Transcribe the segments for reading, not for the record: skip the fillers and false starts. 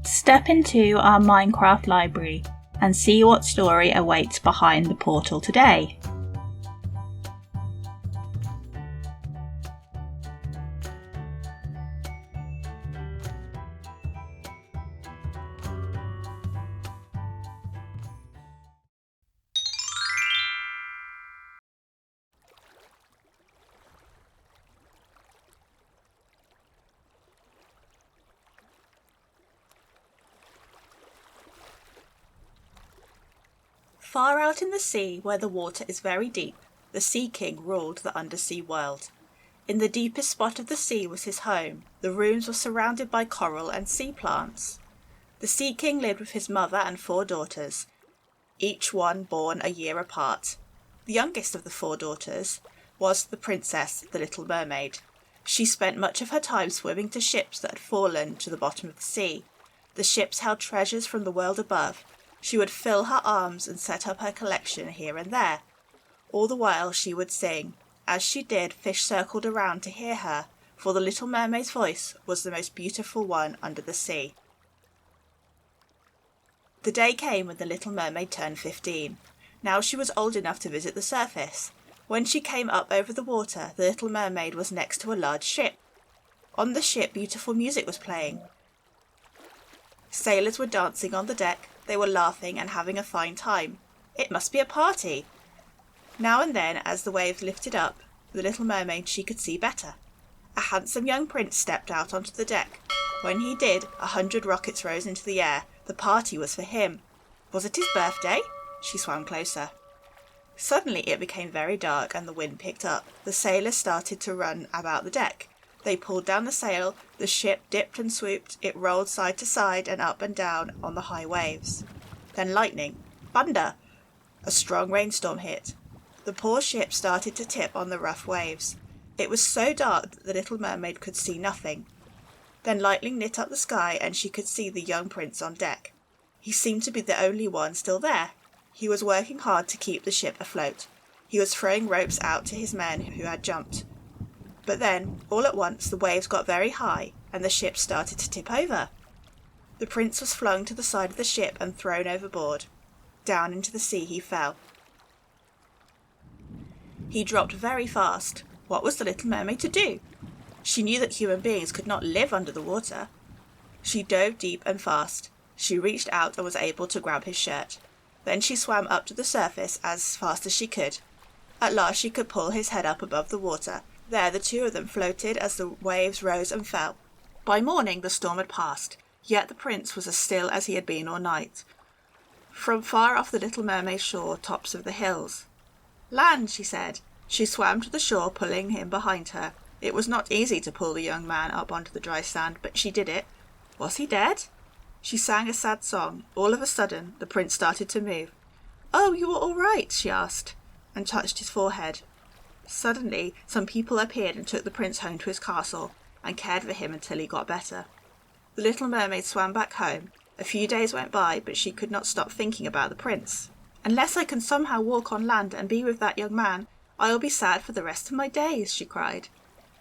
Step into our Minecraft library and see what story awaits behind the portal today. Far out in the sea, where the water is very deep, the Sea King ruled the undersea world. In the deepest spot of the sea was his home. The rooms were surrounded by coral and sea plants. The Sea King lived with his mother and 4 daughters, each one born a year apart. The youngest of the 4 daughters was the princess, the Little Mermaid. She spent much of her time swimming to ships that had fallen to the bottom of the sea. The ships held treasures from the world above. She would fill her arms and set up her collection here and there. All the while she would sing. As she did, fish circled around to hear her, for the Little Mermaid's voice was the most beautiful one under the sea. The day came when the Little Mermaid turned 15. Now she was old enough to visit the surface. When she came up over the water, the Little Mermaid was next to a large ship. On the ship, beautiful music was playing. Sailors were dancing on the deck. They were laughing and having a fine time. It must be a party. Now and then, as the waves lifted up the Little Mermaid, she could see better. A handsome young prince stepped out onto the deck. When he did, 100 rockets rose into the air. The party was for him. Was it his birthday? She swam closer. Suddenly it became very dark and the wind picked up. The sailors started to run about the deck. They pulled down the sail, the ship dipped and swooped, it rolled side to side and up and down on the high waves. Then lightning, thunder, a strong rainstorm hit. The poor ship started to tip on the rough waves. It was so dark that the Little Mermaid could see nothing. Then lightning lit up the sky and she could see the young prince on deck. He seemed to be the only one still there. He was working hard to keep the ship afloat. He was throwing ropes out to his men who had jumped. But then, all at once, the waves got very high and the ship started to tip over. The prince was flung to the side of the ship and thrown overboard. Down into the sea he fell. He dropped very fast. What was the Little Mermaid to do? She knew that human beings could not live under the water. She dove deep and fast. She reached out and was able to grab his shirt. Then she swam up to the surface as fast as she could. At last she could pull his head up above the water. There the 2 of them floated as the waves rose and fell. By morning the storm had passed, yet the prince was as still as he had been all night. From far off the Little Mermaid saw tops of the hills. "Land," she said. She swam to the shore, pulling him behind her. It was not easy to pull the young man up onto the dry sand, but she did it. Was he dead? She sang a sad song. All of a sudden the prince started to move. "Oh, you are all right?" she asked, and touched his forehead. Suddenly, some people appeared and took the prince home to his castle and cared for him until he got better. The Little Mermaid swam back home. A few days went by, but she could not stop thinking about the prince. "Unless I can somehow walk on land and be with that young man, I will be sad for the rest of my days," she cried.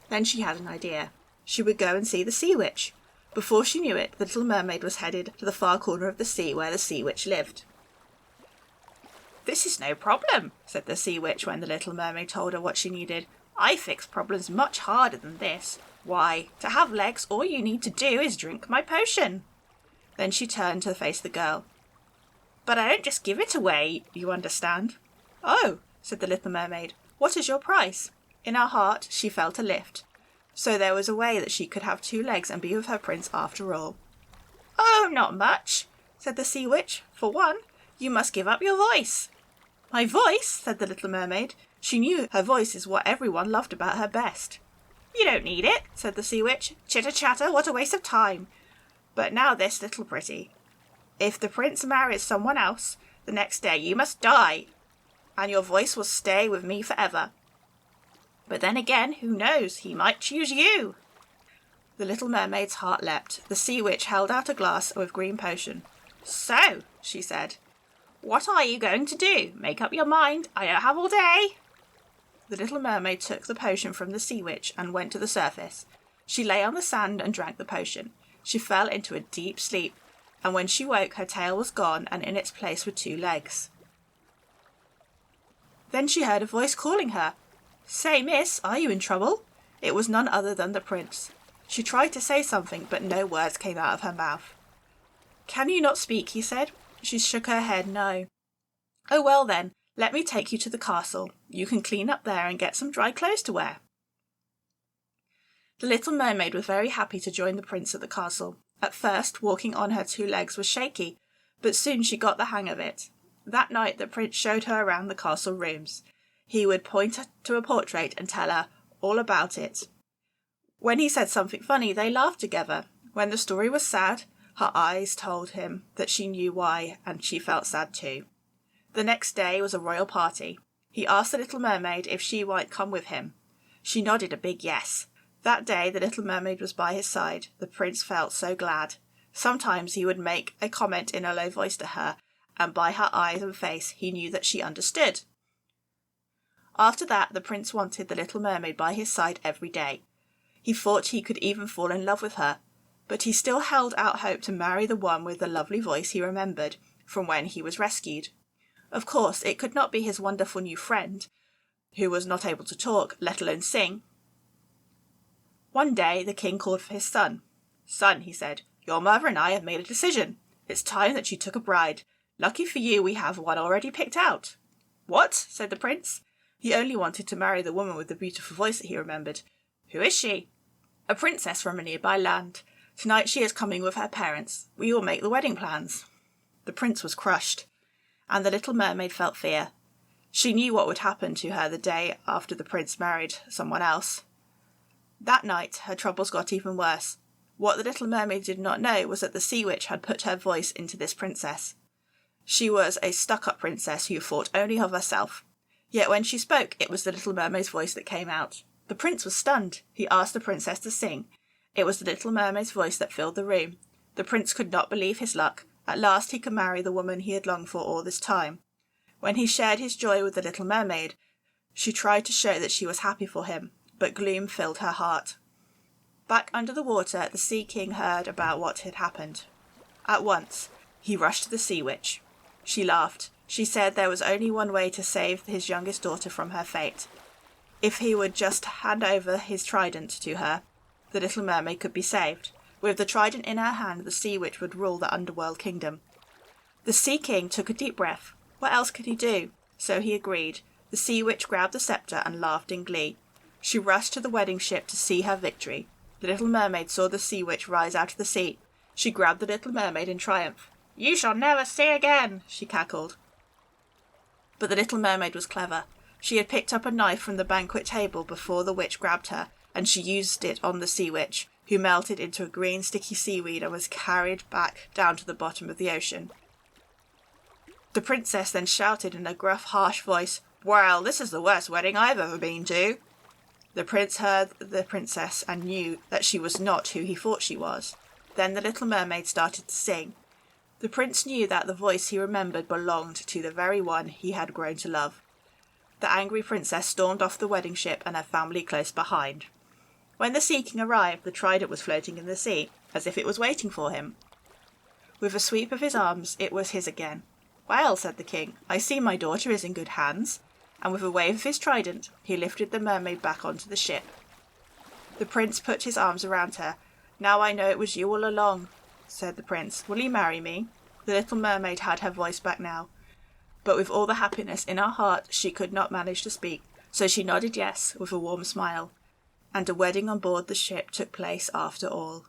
Then she had an idea. She would go and see the Sea Witch. Before she knew it, the Little Mermaid was headed to the far corner of the sea where the Sea Witch lived. "This is no problem," said the Sea Witch when the Little Mermaid told her what she needed. "I fix problems much harder than this. Why, to have legs, all you need to do is drink my potion." Then she turned to face the girl. "But I don't just give it away, you understand." "Oh," said the Little Mermaid. "What is your price?" In her heart she felt a lift. So there was a way that she could have 2 legs and be with her prince after all. "Oh, not much," said the Sea Witch. "For one, you must give up your voice." "My voice?" said the Little Mermaid. She knew her voice is what everyone loved about her best. "You don't need it," said the Sea Witch. "Chitter-chatter, what a waste of time. But now this, little pretty. If the prince marries someone else, the next day you must die, and your voice will stay with me forever. But then again, who knows, he might choose you." The Little Mermaid's heart leapt. The Sea Witch held out a glass with green potion. "So," she said, "what are you going to do? Make up your mind. I don't have all day." The Little Mermaid took the potion from the Sea Witch and went to the surface. She lay on the sand and drank the potion. She fell into a deep sleep. and when she woke her tail was gone and in its place were 2 legs. Then she heard a voice calling her. "Say, miss, are you in trouble?" It was none other than the prince. She tried to say something, but no words came out of her mouth. "Can you not speak?" he said. She shook her head no. "Oh well then, let me take you to the castle. You can clean up there and get some dry clothes to wear." The little mermaid was very happy to join the prince at the castle. At first, walking on her 2 legs was shaky, but soon she got the hang of it. That night the prince showed her around the castle rooms. He would point to a portrait and tell her all about it. When he said something funny, they laughed together. When the story was sad, her eyes told him that she knew why, and she felt sad too. The next day was a royal party. He asked the little mermaid if she might come with him. She nodded a big yes. That day the little mermaid was by his side. The prince felt so glad. Sometimes he would make a comment in a low voice to her, and by her eyes and face he knew that she understood. After that the prince wanted the little mermaid by his side every day. He thought he could even fall in love with her, but he still held out hope to marry the one with the lovely voice he remembered from when he was rescued. Of course, it could not be his wonderful new friend, who was not able to talk, let alone sing. One day the king called for his son. "Son," he said, "your mother and I have made a decision. It's time that you took a bride. Lucky for you, we have one already picked out." "What?" said the prince. He only wanted to marry the woman with the beautiful voice that he remembered. "Who is she?" "A princess from a nearby land. Tonight she is coming with her parents. We will make the wedding plans." The prince was crushed, and the little mermaid felt fear. She knew what would happen to her the day after the prince married someone else. That night her troubles got even worse. What the little mermaid did not know was that the sea witch had put her voice into this princess. She was a stuck-up princess who thought only of herself. Yet when she spoke, it was the little mermaid's voice that came out. The prince was stunned. He asked the princess to sing. It was the little mermaid's voice that filled the room. The prince could not believe his luck. At last he could marry the woman he had longed for all this time. When he shared his joy with the little mermaid, she tried to show that she was happy for him, but gloom filled her heart. Back under the water, the Sea King heard about what had happened. At once, he rushed to the Sea Witch. She laughed. She said there was only one way to save his youngest daughter from her fate. If he would just hand over his trident to her, the little mermaid could be saved. With the trident in her hand, the Sea Witch would rule the underworld kingdom. The Sea King took a deep breath. What else could he do? So he agreed. The Sea Witch grabbed the sceptre and laughed in glee. She rushed to the wedding ship to see her victory. The little mermaid saw the Sea Witch rise out of the sea. She grabbed the little mermaid in triumph. "You shall never see again," she cackled. But the little mermaid was clever. She had picked up a knife from the banquet table before the witch grabbed her, and she used it on the Sea Witch, who melted into a green sticky seaweed and was carried back down to the bottom of the ocean. The princess then shouted in a gruff, harsh voice, "Well, this is the worst wedding I've ever been to." The prince heard the princess and knew that she was not who he thought she was. Then the little mermaid started to sing. The prince knew that the voice he remembered belonged to the very one he had grown to love. The angry princess stormed off the wedding ship and her family close behind. When the Sea King arrived, the trident was floating in the sea, as if it was waiting for him. With a sweep of his arms, it was his again. "Well," said the king, "I see my daughter is in good hands." And with a wave of his trident, he lifted the mermaid back onto the ship. The prince put his arms around her. "Now I know it was you all along," said the prince. "Will you marry me?" The little mermaid had her voice back now, but with all the happiness in her heart she could not manage to speak, so she nodded yes with a warm smile, and a wedding on board the ship took place after all.